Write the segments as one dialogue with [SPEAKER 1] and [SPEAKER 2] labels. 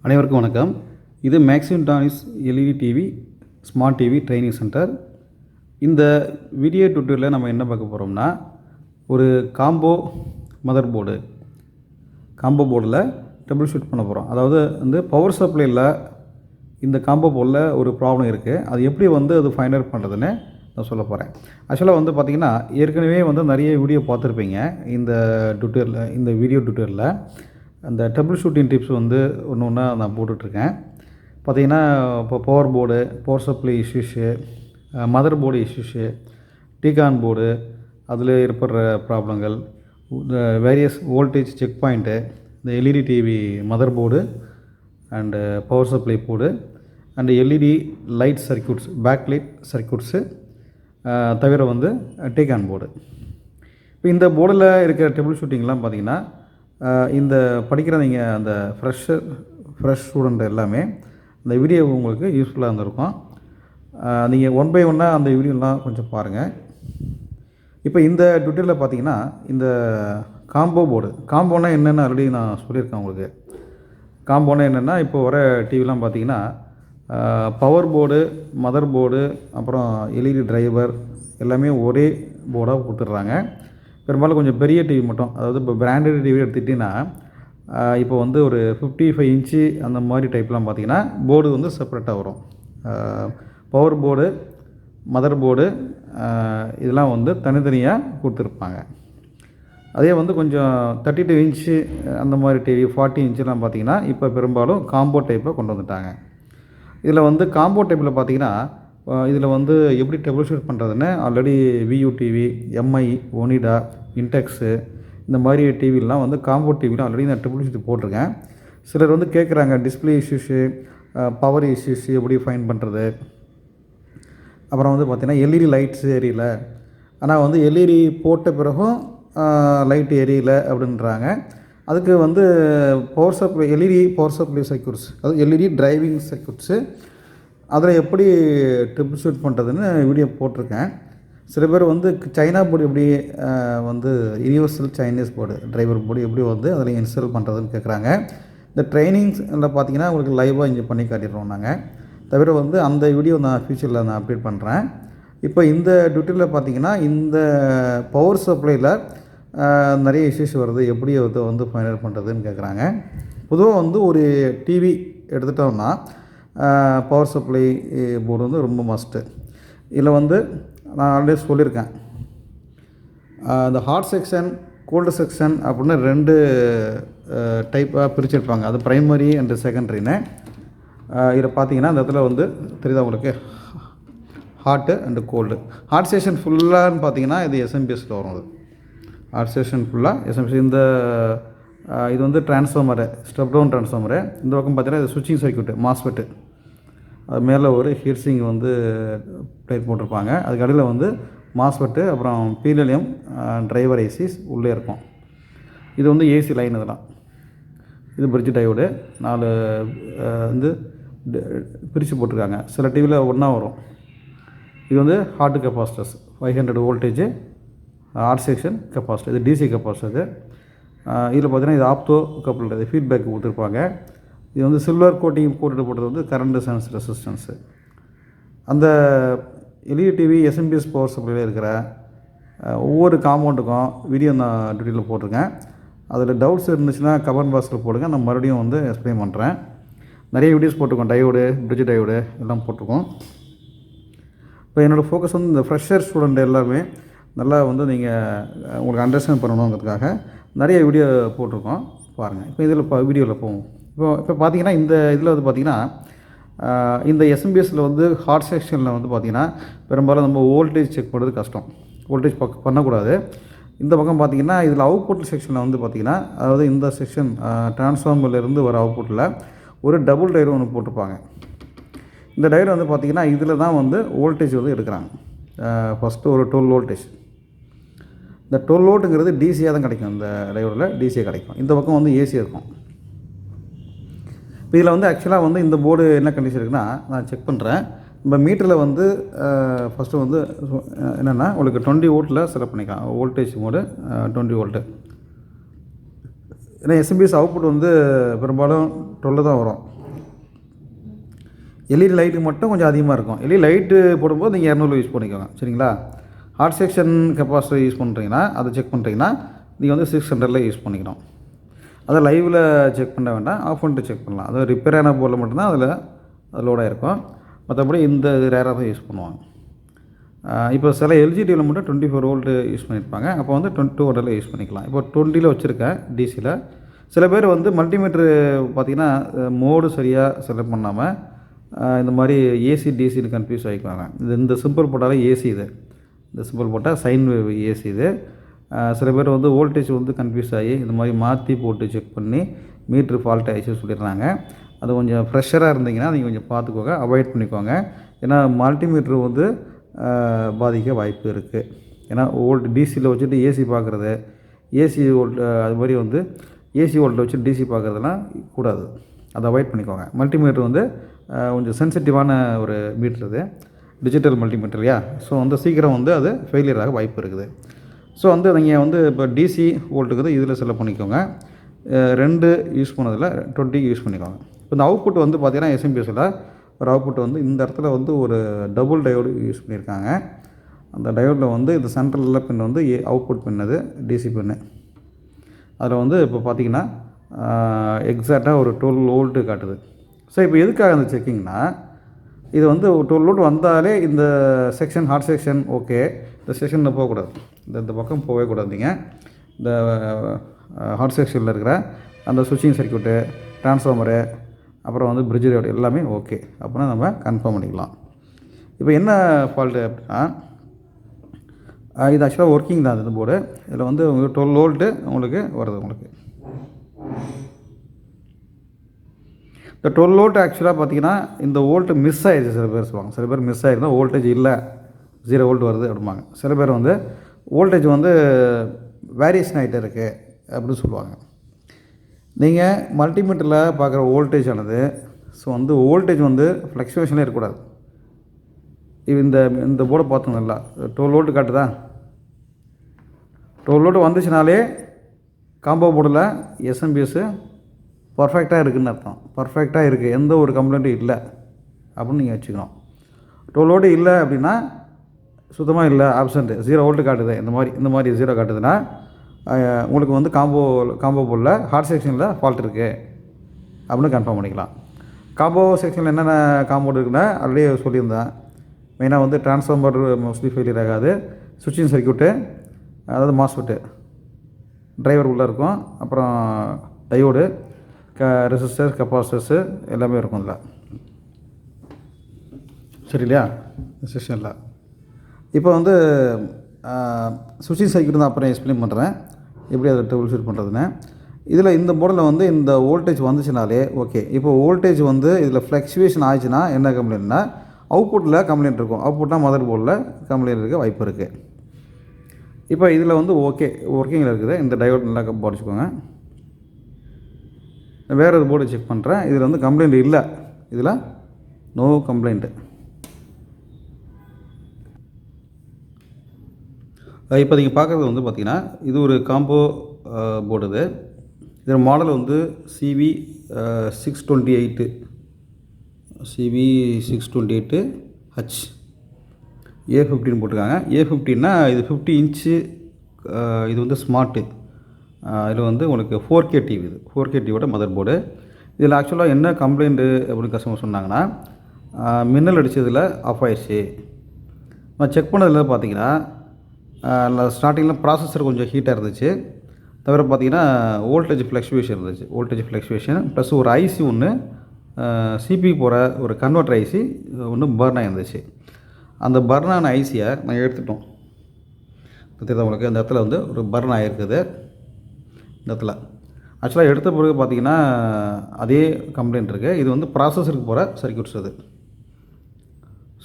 [SPEAKER 1] அனைவருக்கும் வணக்கம். இது Maxim Danis LED TV smart TV training centre. இந்த வீடியோ டியூட்டோரியலில் நம்ம என்ன பார்க்க போகிறோம்னா, ஒரு மதர் போர்டில் ட்ரபிள் ஷூட் பண்ண போகிறோம். அதாவது வந்து பவர் சப்ளையில் இந்த காம்போ போர்டில் ஒரு ப்ராப்ளம் இருக்குது. அது எப்படி அது ஃபைண்ட் அவுட் பண்ணுறதுன்னு நான் சொல்ல போகிறேன். ஆக்சுவலாக பார்த்திங்கன்னா ஏற்கனவே நிறைய வீடியோ பார்த்துருப்பீங்க. இந்த வீடியோ டியூட்டோரியலில் அந்த ட்ரபிள் ஷூட்டிங் டிப்ஸ் ஒன்று ஒன்றா நான் போட்டுட்ருக்கேன். பார்த்திங்கன்னா இப்போ power supply issues, motherboard issues, Tcon board, அதில் ஏற்படுற ப்ராப்ளங்கள், இந்த வேரியஸ் வோல்டேஜ் செக் பாயிண்ட்டு, இந்த LED TV motherboard and power supply board and LED light circuits, backlight circuits தவிர டிகான் போர்டு. இப்போ இந்த போர்டில் இருக்கிற ட்ரபிள் ஷூட்டிங்லாம் பார்த்திங்கன்னா இந்த படிக்கிறவங்க அந்த ஃப்ரெஷ் ஸ்டூடெண்ட் எல்லாமே அந்த வீடியோ உங்களுக்கு யூஸ்ஃபுல்லாக இருந்திருக்கும். நீங்கள் ஒன் பை ஒன்னாக அந்த வீடியோலாம் கொஞ்சம் பாருங்கள். இப்போ இந்த ட்விட்டரில் பார்த்தீங்கன்னா இந்த காம்போனா என்னென்னு ஆல்ரெடி நான் சொல்லியிருக்கேன் உங்களுக்கு. காம்போனா என்னென்னா, இப்போ வர டிவிலாம் பார்த்தீங்கன்னா பவர் போர்டு, மதர் போர்டு, அப்புறம் எல்இடி டிரைவர் எல்லாமே ஒரே போர்டாக கொடுத்துட்றாங்க. பெரும்பாலும் கொஞ்சம் பெரிய டிவி மட்டும், அதாவது இப்போ பிராண்டட் டிவி எடுத்துக்கிட்டிங்கன்னா இப்போ ஒரு 55 இன்ச்சு அந்த மாதிரி டைப்லாம் பார்த்திங்கன்னா போர்டு செப்பரேட்டாக வரும். பவர் போர்டு, மதர் போர்டு இதெல்லாம் தனித்தனியாக கொடுத்துருப்பாங்க. அதே கொஞ்சம் 32 இன்ச்சு அந்த மாதிரி டிவி, 40 இன்ச்சுலாம் பார்த்திங்கன்னா இப்போ பெரும்பாலும் காம்போ டைப்பை கொண்டு வந்துட்டாங்க. இதில் காம்போ டைப்பில் பார்த்திங்கன்னா இதில் எப்படி ட்ரபிள் ஷூட் பண்ணுறதுன்னு already Vu TV, Mi, Onida, Intex இந்த மாதிரி டிவிலாம் காம்போ டிவிலாம் ஆல்ரெடி நான் ட்ரபிள் ஷூட் போட்டிருக்கேன். சிலர் கேட்குறாங்க டிஸ்பிளே இஷ்யூஸு, பவர் இஷ்யூஸு எப்படி ஃபைன் பண்ணுறது. அப்புறம் பார்த்திங்கன்னா எல்இடி லைட்ஸ் எரியல, ஆனால் எல்இடி போட்ட பிறகும் லைட் எரியல அப்படின்றாங்க. அதுக்கு power supply, LED power supply circuits, அதாவது எல்இடி டிரைவிங் சர்க்யூட்ஸு, அதில் எப்படி ட்ரிபிள் ஷூட் பண்ணுறதுன்னு வீடியோ போட்டிருக்கேன். சில பேர் சைனா போர்டு எப்படி universal Chinese board driver board எப்படி அதில் இன்ஸ்டால் பண்ணுறதுன்னு கேட்குறாங்க. இந்த ட்ரைனிங்ஸில் பார்த்தீங்கன்னா உங்களுக்கு லைவாக இங்கே பண்ணி காட்டிடுறோம் நாங்கள். தவிர அந்த வீடியோ நான் ஃப்யூச்சரில் நான் அப்டேட் பண்ணுறேன். இப்போ இந்த டியூட்டரியில் பார்த்தீங்கன்னா இந்த பவர் சப்ளையில் நிறைய இஷ்யூஸ் வருது, எப்படி ஃபைண்ட் அவுட் பண்ணுறதுன்னு கேட்குறாங்க. பொதுவாக ஒரு டிவி எடுத்துட்டோம்னா பவர் சப்ளை போர்டு ரொம்ப மஸ்ட்டு. இதில் நான் ஆல்ரெடி சொல்லியிருக்கேன், இந்த ஹாட் செக்ஷன், கோல்டு செக்ஷன் அப்படின்னு 2 டைப்பாக பிரிச்சிருப்பாங்க. அது ப்ரைமரி அண்டு செகண்ட்ரின்னு. இதில் பார்த்தீங்கன்னா இந்த இடத்துல தெரியுதா உங்களுக்கு, hot and cold. Hot section ஃபுல்லான்னு பார்த்தீங்கன்னா இது எஸ்எம்பிஎஸில் வரும். அது ஹாட் செக்ஷன் ஃபுல்லாக எஸ்எம்பிஎஸ். இது டிரான்ஸ்ஃபார்மரு, ஸ்டெப் டவுன் டிரான்ஸ்ஃபார்மரு. இந்த பக்கம் பார்த்தீங்கன்னா இது சுவிட்சிங் சர்க்யூட்டு, மாஸ்ஃபெட்டு. அது மேலே ஒரு ஹீட்ஸிங் பிளேட் போட்டிருப்பாங்க. அதுக்கு அடியில் மாஸ்ஃபெட்டு, அப்புறம் பீலியம் டிரைவர் ஐசிஸ் உள்ளே இருக்கும். இது ஏசி லைன். இதெல்லாம் இது பிரிட்ஜ் டையோடு 4 பிரித்து போட்டிருக்காங்க. சில டிவியில் ஒன்றா வரும். இது hard capacitors, 500 voltage hot section capacitor. இது டிசி கெப்பாசிட்டர். இதில் பார்த்தீங்கன்னா இது ஆப்டோ கப்புள், இது ஃபீட்பேக் கொடுத்துருப்பாங்க. இது சில்வர் கோட்டிங் போட்டது கரண்ட் சென்ஸ் ரெசிஸ்டன்ஸு. அந்த எல்இடி டிவி எஸ்எம்பிஎஸ் பவர் சப்ளையில் இருக்கிற ஒவ்வொரு காம்பவுண்டுக்கும் வீடியோ நான் டீட்டெயிலில் போட்டிருக்கேன். அதில் டவுட்ஸ் இருந்துச்சுன்னா கமெண்ட் பாக்ஸில் போடுங்க, நான் மறுபடியும் எக்ஸ்பிளைன் பண்ணுறேன். நிறைய வீடியோஸ் போட்டிருக்கோம், டயோடு, பிரிட்ஜ் டயோடு எல்லாம் போட்டிருக்கோம். இப்போ என்னோடய ஃபோக்கஸ் இந்த ஃப்ரெஷர் ஸ்டூடெண்ட் எல்லாமே நல்லா நீங்கள் உங்களுக்கு அண்டர்ஸ்டாண்ட் பண்ணணுங்கிறதுக்காக நிறைய வீடியோ போட்டிருக்கோம், பாருங்கள். இப்போ இதில் வீடியோவில் போவோம். இப்போ பார்த்தீங்கன்னா இந்த இதில் பார்த்தீங்கன்னா இந்த எஸ்எம்பிஎஸில் ஹாட் செக்ஷனில் பார்த்தீங்கன்னா பெரும்பாலும் நம்ம வோல்டேஜ் செக் பண்ணுறது கஷ்டம். வோல்டேஜ் பண்ணக்கூடாது. இந்த பக்கம் பார்த்தீங்கன்னா இதில் அவுட்புட் செக்ஷனில் பார்த்தீங்கன்னா, அதாவது இந்த செக்ஷன் டிரான்ஸ்ஃபார்மர்லேருந்து வர அவுட்புட்டில் ஒரு டபுள் டயர் ஒன்று போட்டிருப்பாங்க. இந்த டயர் பார்த்தீங்கன்னா இதில் தான் வோல்டேஜ் எடுக்கிறாங்க. ஃபஸ்ட்டு ஒரு 12 வோல்டேஜ். இந்த 12 வோல்ட்டுங்கிறது டிசியாக தான் கிடைக்கும். இந்த டயோடில் டிசியாக கிடைக்கும். இந்த பக்கம் ஏசியாக இருக்கும். இப்போ இதில் ஆக்சுவலாக இந்த போர்டு என்ன கண்டிஷன் இருக்குன்னா, நான் செக் பண்ணுறேன். நம்ம மீட்டரில் ஃபஸ்ட்டு என்னென்னா உங்களுக்கு 20 வோல்ட்டில் செலக்ட் பண்ணிக்கலாம். Voltage mode 20 volt. ஏன்னா எஸ்எம்பிஎஸ் அவுட்புட் பெரும்பாலும் 12 தான் வரும். எல்இடி லைட்டு மட்டும் கொஞ்சம் அதிகமாக இருக்கும். எல்இடி லைட்டு போடும்போது நீங்கள் 200 யூஸ் பண்ணிக்கோங்க, சரிங்களா? ஹாட் செக்ஷன் கெப்பாசிட்டர் யூஸ் பண்ணுறீங்கன்னா, அதை செக் பண்ணுறீங்கன்னா நீங்கள் வந்து 600 யூஸ் பண்ணிக்கணும். அதை லைவில் செக் பண்ண வேண்டாம், ஆஃப் பண்ணிட்டு செக் பண்ணலாம். அது ரிப்பேர் ஆன போர்டில் மட்டும்தான் அது லோடாக இருக்கும். மற்றபடி இந்த ரேராக தான் யூஸ் பண்ணுவாங்க. இப்போ சில எல்ஜி டிவியில் மட்டும் 24 வோல்ட்டு யூஸ் பண்ணியிருப்பாங்க. அப்போ வந்து 22 வோல்ட்டில் யூஸ் பண்ணிக்கலாம். இப்போ 20ல் வச்சுருக்கேன் டிசியில். சில பேர் வந்து மல்டிமீட்ரு பார்த்திங்கன்னா மோடு சரியாக செலக்ட் பண்ணாமல் இந்த மாதிரி ஏசி டிசின்னு கன்ஃபியூஸ் ஆகிக்குவாங்க. இந்த சிம்பிள் போட்டாலே ஏசி இது, இந்த சிம்பிள் போட்டால் சைன் வேவ் ஏசி இது. சில பேர் வந்து வோல்டேஜ் வந்து கன்ஃபியூஸ் ஆகி இந்த மாதிரி மாற்றி போட்டு செக் பண்ணி மீட்ரு ஃபால்ட் ஆகிடுச்சு சொல்லிடுறாங்க. அது கொஞ்சம் ஃப்ரெஷராக இருந்தீங்கன்னா நீங்கள் கொஞ்சம் பார்த்துக்கோங்க, அவாய்ட் பண்ணிக்கோங்க. ஏன்னா மல்டிமீட்ரு வந்து பாதிக்க வாய்ப்பு இருக்குது. ஏன்னா டிசியில் வச்சுட்டு ஏசி பார்க்குறது, ஏசி வோல்ட் அது மாதிரி வந்து ஏசி வோல்ட்டை வச்சு டிசி பார்க்குறதுலாம் கூடாது. அதை அவாய்ட் பண்ணிக்கோங்க. மல்டிமீட்ரு வந்து கொஞ்சம் சென்சிட்டிவான ஒரு மீட்ரு இது, டிஜிட்டல் மல்டிமீட்டர் இல்லையா? ஸோ வந்து சீக்கிரம் வந்து அது ஃபெயிலியர் ஆக வாய்ப்பு இருக்குது. ஸோ வந்து நீங்கள் வந்து இப்போ டிசி வோல்ட்டுக்கு இதில் செலக்ட் பண்ணிக்கோங்க. 2 யூஸ் பண்ணதில் 20 யூஸ் பண்ணிக்கோங்க. இப்போ இந்த அவுட்புட் வந்து பார்த்திங்கன்னா எஸ்எம்பிஎஸில் ஒரு அவுட்புட் வந்து இந்த இடத்துல வந்து ஒரு டபுள் டயோடு யூஸ் பண்ணியிருக்காங்க. அந்த டயோடில் வந்து இந்த சென்ட்ரலில் பின் வந்து அவுட்புட் பின், அது டிசி பின்னு. அதில் வந்து இப்போ பார்த்திங்கன்னா எக்ஸாக்டாக ஒரு 12 வோல்ட்டு காட்டுது. ஸோ இப்போ எதுக்காக அந்த செக்கிங்னா, இது வந்து 12 வோல்ட் வந்தாலே இந்த செக்ஷன் ஹாட் செக்ஷன் ஓகே, இந்த செக்ஷனில் போகக்கூடாது, இந்த பக்கம் போகவே கூடாதுங்க. இந்த ஹாட் செக்ஷனில் இருக்கிற அந்த சுவிட்சிங் சர்க்யூட்டு, ட்ரான்ஸ்ஃபார்மரு, அப்புறம் வந்து பிரிட்ஜ் டயோடு எல்லாமே ஓகே அப்படின்னா நம்ம கன்ஃபார்ம் பண்ணிக்கலாம். இப்போ என்ன ஃபால்ட்டு அப்படின்னா, இது ஆக்சுவலாக ஒர்க்கிங் தான் இந்த போர்டு. இதில் வந்து உங்களுக்கு 12 வோல்ட்டு உங்களுக்கு வருது. உங்களுக்கு இந்த 12 வோல்ட் ஆக்சுவலாக பார்த்தீங்கன்னா இந்த வோல்ட்டு மிஸ் ஆகிடுச்சு. சில பேர் சொல்லுவாங்க, சில பேர் மிஸ் ஆகிருந்தால் வோல்டேஜ் இல்லை, 0 வோல்ட் வருது அப்படிம்பாங்க. சில பேர் வந்து வோல்டேஜ் வந்து வேரியேஷன் ஆகிட்டே இருக்குது அப்படின்னு சொல்லுவாங்க. நீங்கள் மல்டிமீட்டரில் பார்க்குற வோல்டேஜ் ஆனது ஸோ வந்து வோல்டேஜ் வந்து ஃப்ளக்சுவேஷனே இருக்கக்கூடாது. இந்த போர்டை பார்த்தோம்ல 12 வோல்ட் காட்டுதா? 12 வோல்ட் வந்துச்சுனாலே காம்போ போர்டில் எஸ்எம்பிஎஸ் பர்ஃபெக்டாக இருக்குதுன்னு அர்த்தம். பர்ஃபெக்டாக இருக்குது, எந்த ஒரு கம்ப்ளைண்ட்டும் இல்லை அப்படின்னு நீங்கள் வச்சுக்கணும். 12 வோல்ட் இல்லை அப்படின்னா சுத்தமாக இல்லை, ஆப்சண்ட்டு, 0 வோல்ட் காட்டுது. இந்த மாதிரி 0 காட்டுதுன்னா உங்களுக்கு வந்து காம்போ போர்டில் ஹாட் செக்ஷனில் ஃபால்ட் இருக்குது அப்படின்னு கன்ஃபார்ம் பண்ணிக்கலாம். காம்போ செக்ஷனில் என்னென்ன காம்போர்டு இருக்குன்னா ஆல்ரெடி சொல்லியிருந்தேன். மெயினாக வந்து ட்ரான்ஸ்ஃபார்மர் மோஸ்ட்லி ஃபெயிலியர் ஆகாது, சுவிட்சிங் சர்க்யூட்டு, அதாவது மாஸ்ஃபெட்டு, டிரைவர் உள்ளே இருக்கும், அப்புறம் டயோடு, ரெசிஸ்டர், கெப்பாசிட்டர்ஸு எல்லாமே இருக்கும் இதில், சரி இல்லையா? செக்ஷனில் இப்போ வந்து சுவிட்சிங் சர்க்யூட் தான் அப்புறம் எக்ஸ்பிளைன் பண்ணுறேன் எப்படி அதை ட்ரபிள் ஷூட் பண்ணுறதுன்னு. இதில் இந்த போர்டில் வந்து இந்த வோல்டேஜ் வந்துச்சுனாலே ஓகே. இப்போ வோல்டேஜ் வந்து இதில் ஃப்ளக்சுவேஷன் ஆச்சுன்னா என்ன கம்ப்ளைண்ட்னா, அவுட்புட்டில் கம்ப்ளைண்ட் இருக்கும். அவுட்புட்னா மதர் போர்டில் கம்ப்ளைண்ட் இருக்க வாய்ப்பு இருக்குது. இப்போ இதில் வந்து ஓகே ஒர்க்கிங்கில் இருக்குது. இந்த டயோட் நல்லா படிச்சுக்கோங்க. வேறு ஒரு போர்டு செக் பண்ணுறேன். இதில் வந்து கம்ப்ளைண்ட் இல்லை, இதில் நோ கம்ப்ளைண்ட்டு. இப்போ நீங்கள் பார்க்குறது வந்து பார்த்திங்கன்னா இது ஒரு காம்போ போர்டு. இது இதோட மாடல் வந்து CV 628 CV628H A15 போட்டிருக்காங்க. A15னா இது 50 இன்ச்சு. இது வந்து ஸ்மார்ட்டு. இதில் வந்து உங்களுக்கு 4K டிவி, இது 4K டிவியோட மதர் போர்டு. இதில் ஆக்சுவலாக என்ன கம்ப்ளைண்ட்டு அப்படின்னு கஸ்டமர் சொன்னாங்கன்னா, மின்னல் அடித்ததில் ஆஃப் ஆயிடுச்சு. நான் செக் பண்ணதில் பார்த்தீங்கன்னா ஸ்டார்டிங்கில் ப்ராசஸர் கொஞ்சம் ஹீட்டாக இருந்துச்சு. தவிர பார்த்தீங்கன்னா வோல்டேஜ் ஃப்ளக்சுவேஷன் இருந்துச்சு. வோல்டேஜ் ஃப்ளக்சுவேஷன் ப்ளஸ் ஒரு ஐசி ஒன்று சிபி போகிற ஒரு கன்வெர்ட்டர் ஐசி ஒன்று பர்ன் ஆகிருந்துச்சு. அந்த பர்ன் ஆன ஐசியை நான் எடுத்துட்டோம். தெரியுது உங்களுக்கு, அந்த இடத்துல வந்து ஒரு பர்ன் ஆகிருக்குது. இந்த இடத்துல ஆக்சுவலாக எடுத்த பிறகு பார்த்தீங்கன்னா அதே கம்ப்ளைண்ட் இருக்குது. இது வந்து ப்ராசஸருக்கு போகிற சர்க்யூட்ஸ் அது.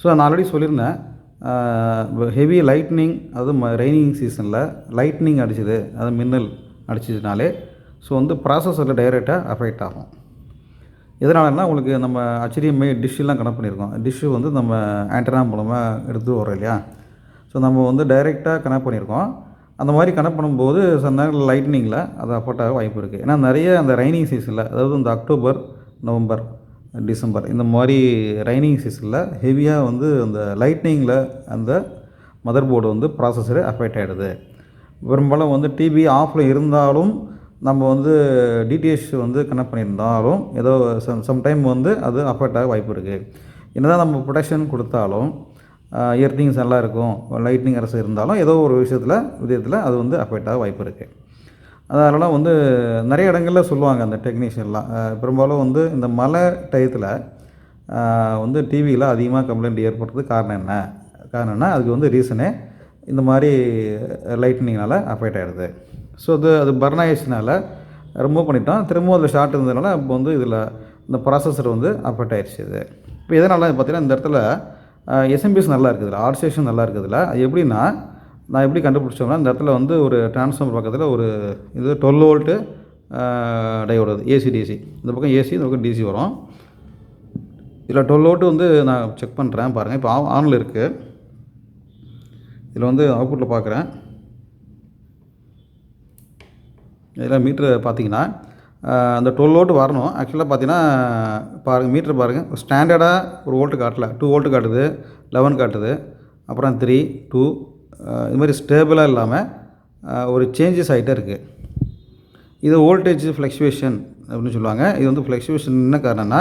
[SPEAKER 1] ஸோ நான் ஆல்ரெடி சொல்லியிருந்தேன், ஹெவி லைட்னிங், அதாவது ரெய்னிங் சீசனில் லைட்னிங் அடிச்சுது, அது மின்னல் அடிச்சதுனாலே ஸோ வந்து ப்ராசஸரில் டைரெக்டாக அஃபெக்ட் ஆகும். எதனாலன்னா உங்களுக்கு நம்ம HDMI டிஷ்ஷெலாம் கனெக்ட் பண்ணியிருக்கோம். டிஷ்ஷு வந்து நம்ம ஆண்டனா மூலமாக எடுத்து வரோம் இல்லையா? ஸோ நம்ம வந்து டைரெக்டாக கனெக்ட் பண்ணியிருக்கோம். அந்த மாதிரி கனெக்ட் பண்ணும்போது சில நேரத்தில் லைட்னிங்கில் அது அஃபெக்ட் ஆக வாய்ப்பு இருக்குது. ஏன்னா நிறைய அந்த ரெய்னிங் சீசனில், அதாவது இந்த அக்டோபர், நவம்பர் டிசம்பர் இந்த மாதிரி ரைனிங் சீசனில் ஹெவியாக வந்து அந்த லைட்னிங்கில் அந்த மதர் போர்டு வந்து ப்ராசஸரு அஃபெக்ட் ஆகிடுது. பெரும்பாலும் வந்து டிவி ஆஃபில் இருந்தாலும் நம்ம வந்து டிடிஹெச் வந்து கனெக்ட் பண்ணியிருந்தாலும் ஏதோ சம்டைம் வந்து அது அஃபெக்ட் ஆக வாய்ப்பு இருக்குது. என்னதான் நம்ம ப்ரொடெக்ஷன் கொடுத்தாலும் எர்த்திங்ஸ் நல்லா இருக்கும், லைட்னிங் அரசு இருந்தாலும் ஏதோ ஒரு விதத்தில் அது வந்து அஃபெக்ட் ஆக வாய்ப்பு இருக்குது. அதனால வந்து நிறைய இடங்களில் சொல்லுவாங்க அந்த டெக்னீஷியன்லாம், பெரும்பாலும் வந்து இந்த மழை டயத்தில் வந்து டிவியில் அதிகமாக கம்ப்ளைண்ட் ஏற்படுறதுக்கு காரணம்னா அதுக்கு வந்து ரீசனே இந்த மாதிரி லைட்னிங்னால் அஃபெக்ட் ஆகிடுது. ஸோ அது பர்ன் ஆயிடுச்சுனால ரிமூவ் பண்ணிட்டோம், திரும்பவும் அதில் ஷார்ட் இருந்ததுனால இப்போ வந்து இதில் இந்த ப்ராசஸர் வந்து அஃபெக்ட் ஆகிடுச்சு. இது இப்போ எதனால பார்த்தீங்கன்னா இந்த இடத்துல எஸ்எம்பிஎஸ் நல்லா இருக்குதுல்ல, ஆட் ஸ்டேஷன் நல்லா இருக்குதுல்ல. அது எப்படின்னா நான் எப்படி கண்டுபிடிச்சோம்னா இந்த இடத்துல வந்து ஒரு டிரான்ஸ்ஃபார்மர் பக்கத்தில் ஒரு இது 12 வோல்ட்டு டையோடு வருது, ஏசி டிசி. இந்த பக்கம் ஏசி, இந்த பக்கம் டிசி வரும். இதில் 12 வோல்ட்டு வந்து நான் செக் பண்ணுறேன் பாருங்கள். இப்போ ஆனில் இருக்குது. இதில் வந்து அவுட்புட்டில் பார்க்குறேன். இதில் மீட்ரு பார்த்தீங்கன்னா அந்த 12 வோல்ட் வரணும். ஆக்சுவலாக பார்த்தீங்கன்னா பாருங்கள், மீட்ரு பாருங்கள், ஸ்டாண்டர்டாக ஒரு வோல்ட்டு காட்டல, 2 வோல்ட்டு காட்டுது, 11 காட்டுது, அப்புறம் 3, 2 இது மாதிரி ஸ்டேபிளாக இல்லாமல் ஒரு சேஞ்சஸ் ஆகிட்டே இருக்குது. இது வோல்டேஜ் ஃப்ளக்சுவேஷன் அப்படின்னு சொல்லுவாங்க. இது வந்து ஃப்ளக்சுவேஷன் என்ன காரணம்னா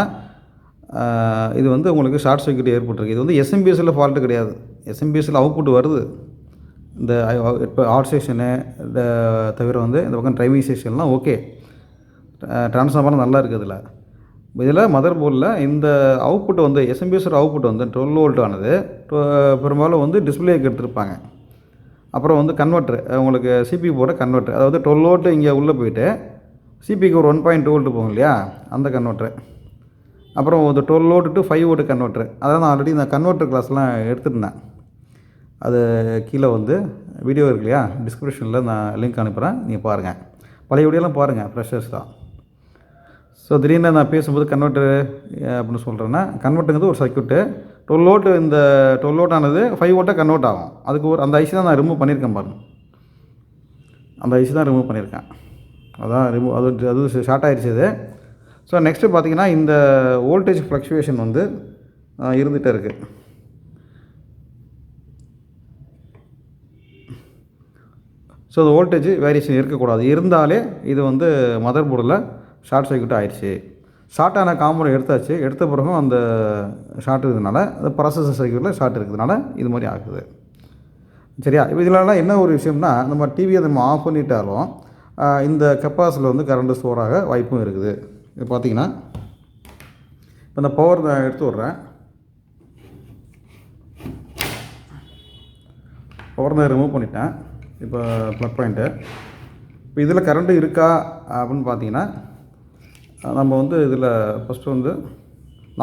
[SPEAKER 1] இது வந்து உங்களுக்கு ஷார்ட் சர்க்யூட் ஏற்பட்டுருக்கு. இது வந்து எஸ்எம்பிஎஸ்சில் ஃபால்ட்டு கிடையாது, எஸ்எம்பிஎஸ்சில் அவுட்புட் வருது. இந்த இப்போ ஆட் ஸ்டேஷனு தவிர வந்து இந்த பக்கம் ட்ரைவிங் ஸ்டேஷன்லாம் ஓகே, ட்ரான்ஸ்ஃபார்மர் நல்லா இருக்குது. இதில் மதர் போர்டில் இந்த அவுட்புட் வந்து எஸ்எம்பிஎஸோட அவுட்புட் வந்து 12 வோல்ட் ஆனது பெரும்பாலும் வந்து டிஸ்பிளேக்கு எடுத்துருப்பாங்க. அப்புறம் வந்து கன்வெர்ட்ரு, உங்களுக்கு சிபி போட கன்வெர்ட்ரு, அதாவது 12 வோல்ட்டு இங்கே உள்ளே போயிட்டு சிபிக்கு ஒரு 1.2 வோல்ட்டு போகும் இல்லையா, அந்த கன்வெர்ட்ரு. அப்புறம் ஒரு 12 வோல்ட்டு டு 5 வோல்ட்டு கன்வெர்ட்ரு. அதான் நான் ஆல்ரெடி இந்த கன்வெர்ட்ரு கிளாஸ்லாம் எடுத்துருந்தேன். அது கீழே வந்து வீடியோ இருக்கு இல்லையா, டிஸ்கிரிப்ஷனில் நான் லிங்க் அனுப்புகிறேன், நீங்கள் பாருங்கள். பழைய வீடியோலாம் பாருங்கள், ஃப்ரெஷர்ஸ் தான். ஸோ திடீர்னு நான் பேசும்போது கன்வெர்ட்டரு அப்படின்னு சொல்கிறேன்னா, கன்வெர்ட்டுங்கிறது ஒரு சர்க்யூட்டு. 12 வோல்ட், இந்த 12 வோல்ட் ஆனது 5 வோல்ட்டாக கன்வெர்ட் ஆகும். அதுக்கு ஒரு அந்த ஐசி தான் நான் ரிமூவ் பண்ணியிருக்கேன் பாருங்கள், அந்த ஐசி தான் ரிமூவ் பண்ணியிருக்கேன். அதான் அது ஷார்ட் ஆகிடுச்சு இது. ஸோ நெக்ஸ்ட்டு பார்த்தீங்கன்னா இந்த வோல்டேஜ் ஃப்ளக்சுவேஷன் வந்து இருந்துகிட்டே இருக்குது. ஸோ அது வோல்டேஜ் வேரியேஷன் இருக்கக்கூடாது, இருந்தாலே இது வந்து மதர் போர்டில் ஷார்ட் சர்க்யூட் ஆகிடுச்சு. ஷார்ட்டான காம்பவுண்ட் எடுத்த பிறகும் அந்த ஷார்ட் இருக்கிறதுனால, அந்த ப்ராசஸர் சர்க்யூட்டில் ஷார்ட் இருக்கிறதுனால இது மாதிரி ஆகுது. சரியா? இப்போ இதெல்லாம் என்ன ஒரு விஷயம்னா, நம்ம டிவியை நம்ம ஆஃப் பண்ணிட்டாலும் இந்த கெப்பாசிட்டியில் வந்து கரண்ட்டு ஸ்டோர் ஆக வாய்ப்பும் இருக்குது. இது பார்த்தீங்கன்னா இப்போ இந்த பவர் எடுத்து விட்றேன், பவர் தான் ரிமூவ் பண்ணிட்டேன். இப்போ ப்ளக் பாயிண்ட்டு, இப்போ இதில் கரண்ட்டு இருக்கா அப்படின்னு பார்த்தீங்கன்னா, நம்ம வந்து இதில் ஃபஸ்ட்டு வந்து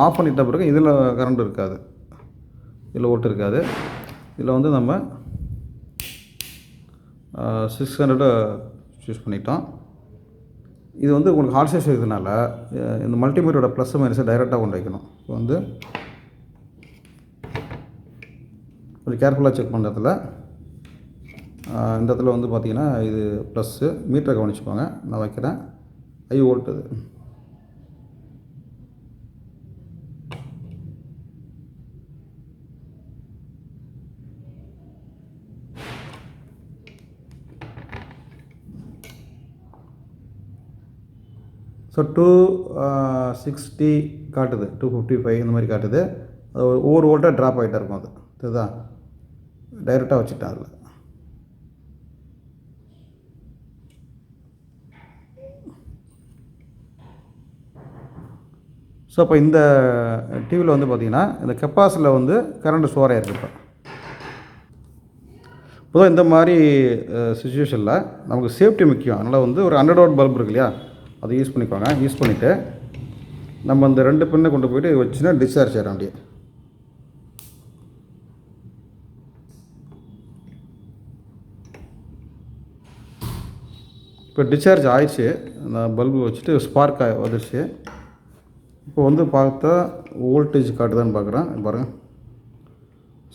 [SPEAKER 1] ஆஃப் பண்ணிட்ட பிறகு இதில் கரண்ட் இருக்காது, இதில் ஓட்டு இருக்காது. இதில் வந்து நம்ம 600 சூஸ் பண்ணிட்டோம். இது வந்து உங்களுக்கு ஹாட் ஸ்டேஷன் இருக்கிறதுனால இந்த மல்டிமீட்டரோட ப்ளஸ் மைனஸை டைரெக்டாக கொண்டு வைக்கணும். இப்போ வந்து கொஞ்சம் கேர்ஃபுல்லாக செக் பண்ணுறதுல இந்த இடத்துல வந்து பார்த்திங்கன்னா இது ப்ளஸ்ஸு, மீட்டரை கவனிச்சுக்கோங்க, நான் வைக்கிறேன் 5 வோல்ட். அது ஸோ 260 காட்டுது, 255 இந்த மாதிரி காட்டுது. அது ஒவ்வொரு வோல்ட்டாக ட்ராப் ஆகிட்டே இருக்கும். அது இதுதான் டைரெக்டாக வச்சுட்டேன் அதில். ஸோ இப்போ இந்த டிவியில் வந்து பார்த்திங்கன்னா இந்த கெப்பாசிட்டியில் வந்து கரண்ட் ஸ்டோர் ஆகிருக்கு. இப்போதான் இந்த மாதிரி சுச்சுவேஷனில் நமக்கு சேஃப்டி முக்கியம். அதனால் வந்து ஒரு 100 வாட் பல்ப் இருக்கு இல்லையா, அதை யூஸ் பண்ணிக்கோங்க. யூஸ் பண்ணிவிட்டு நம்ம அந்த 2 பின்னை கொண்டு போய்ட்டு வச்சுன்னா டிஸ்சார்ஜ் ஆகிடும் அப்படியே. இப்போ டிஸ்சார்ஜ் ஆயிடுச்சு, நான் பல்பு வச்சுட்டு ஸ்பார்க் வந்துடுச்சு. இப்போ வந்து பார்த்தா வோல்டேஜ் காட்டுதான்னு பார்க்குறேன், பாருங்கள்.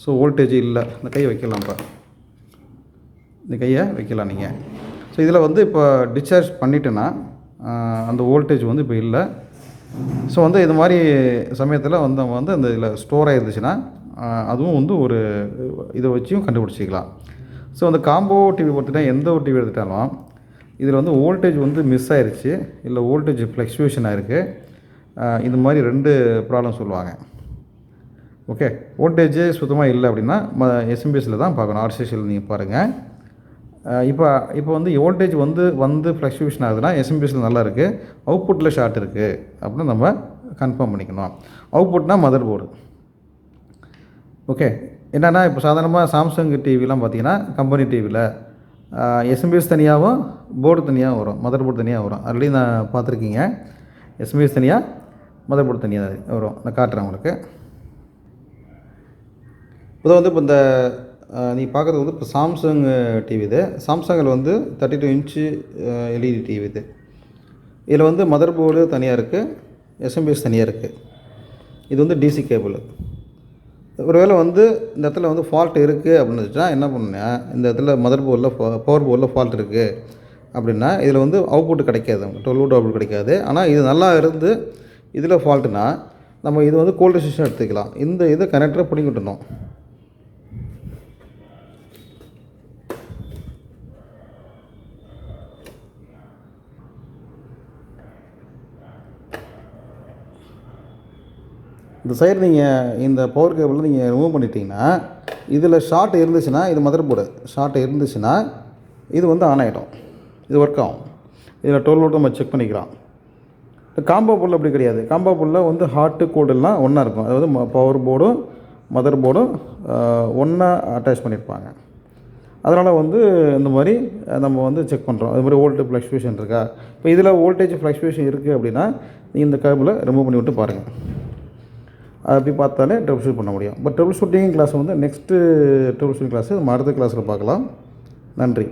[SPEAKER 1] ஸோ வோல்டேஜ் இல்லை, இந்த கையை வைக்கலாம்ப்பா, இந்த கையை வைக்கலாம் நீங்கள். ஸோ இதில் வந்து இப்போ டிஸ்சார்ஜ் பண்ணிட்டேன்னா அந்த வோல்டேஜ் வந்து இப்போ இல்லை, ஸோ வந்து இது மாதிரி சமயத்தில் வந்து நம்ம வந்து அந்த இதில் ஸ்டோர் ஆகிருந்துச்சுன்னா அதுவும் வந்து ஒரு இதை வச்சும் கண்டுபிடிச்சிக்கலாம். ஸோ அந்த காம்போ டிவி பார்த்திங்கன்னா எந்த ஒரு டிவி எடுத்துட்டாலும் இதில் வந்து வோல்டேஜ் வந்து மிஸ் ஆயிடுச்சு, இல்லை வோல்டேஜ் ஃப்ளக்சுவேஷன் ஆகிருக்கு, இந்த மாதிரி 2 ப்ராப்ளம் சொல்லுவாங்க. ஓகே, வோல்டேஜே சுத்தமாக இல்லை அப்படின்னா எஸ்எம்பிஎஸ்சில் தான் பார்க்கணும். ஆர்சிசியில் நீங்கள் பாருங்கள். இப்போ வந்து வோல்டேஜ் வந்து ஃப்ளக்சுவேஷன் ஆகுதுன்னா எஸ்எம்பிஎஸ்சில் நல்லா இருக்குது, அவுட்புட்டில் ஷார்ட் இருக்குது அப்படின்னு நம்ம கன்ஃபார்ம் பண்ணிக்கணும். அவுட்புட்னா மதர் போர்டு. ஓகே, என்னென்னா இப்போ சாதாரணமாக சாம்சங் டிவிலாம் பார்த்தீங்கன்னா கம்பெனி டிவியில் எஸ்எம்பிஎஸ் தனியாகவும் போர்டு தனியாகவும் வரும், மதர் போர்டு தனியாக வரும். ஆல்ரெடி நான் பார்த்துருக்கீங்க. எஸ்எம்பிஎஸ் தனியாக, மதர் போர்டு தனியாக வரும். நான் காட்டுறேன் உங்களுக்கு. இப்போ வந்து இப்போ இந்த நீங்கள் பார்க்குறது வந்து இப்போ சாம்சங் டிவி. இது சாம்சங்கில் வந்து 32 இன்ச்சு எல்இடி டிவி. இதில் வந்து மதர் போர்டு தனியாக இருக்குது, எஸ்எம்பிஎஸ் தனியாக இருக்குது. இது வந்து டிசி கேபிள். ஒருவேளை வந்து இந்த இடத்துல வந்து ஃபால்ட் இருக்குது அப்படின்னு வச்சுட்டா என்ன பண்ணுன்னா, இந்த இடத்துல மதர் போர்டில் பவர் போர்டில் ஃபால்ட் இருக்குது அப்படின்னா இதில் வந்து அவுட்புட் கிடைக்காது, 12 வோல்ட் அவுட்புட் கிடைக்காது. ஆனால் இது நல்லா இருந்து இதில் ஃபால்ட்டுனா நம்ம இது வந்து கோல்டு ரெசிஸ்டன்ஸ் எடுத்துக்கலாம். இந்த இதை கனெக்டரை பிடிங்கி விட்டணும். இந்த சைடு நீங்கள் இந்த பவர் கேபிள் நீங்கள் ரிமூவ் பண்ணிட்டீங்கன்னா இதில் ஷார்ட் இருந்துச்சுன்னா, இது மதர் போர்டு ஷார்ட் இருந்துச்சுன்னா இது வந்து ஆன் ஆகிடும், இது ஒர்க் ஆகும். இதில் 12 வோல்ட் நம்ம செக் பண்ணிக்கலாம். காம்போ போர்டில் அப்படி கிடையாது. காம்போ போர்டில் வந்து ஹாட்டு கோடெல்லாம் ஒன்றா இருக்கும். அதாவது பவர் போர்டும் மதர் போர்டும் ஒன்றா அட்டாச் பண்ணியிருப்பாங்க. அதனால் வந்து இந்த மாதிரி நம்ம வந்து செக் பண்ணுறோம். அது மாதிரி வோல்டேஜ் ஃப்ளக்சுவேஷன் இருக்கா. இப்போ இதில் வோல்டேஜ் ஃப்ளக்சுவேஷன் இருக்குது அப்படின்னா நீங்கள் இந்த கேபிளை ரிமூவ் பண்ணி விட்டு பாருங்கள். அப்படி பார்த்தாலே ட்ரபிள் ஷூட் பண்ண முடியும். பட் ட்ரபிள் ஷூட்டிங் கிளாஸ் வந்து நெக்ஸ்ட்டு ட்ரபிள் ஷூட்டிங் கிளாஸு நம்ம அடுத்த கிளாஸில் பார்க்கலாம். நன்றி.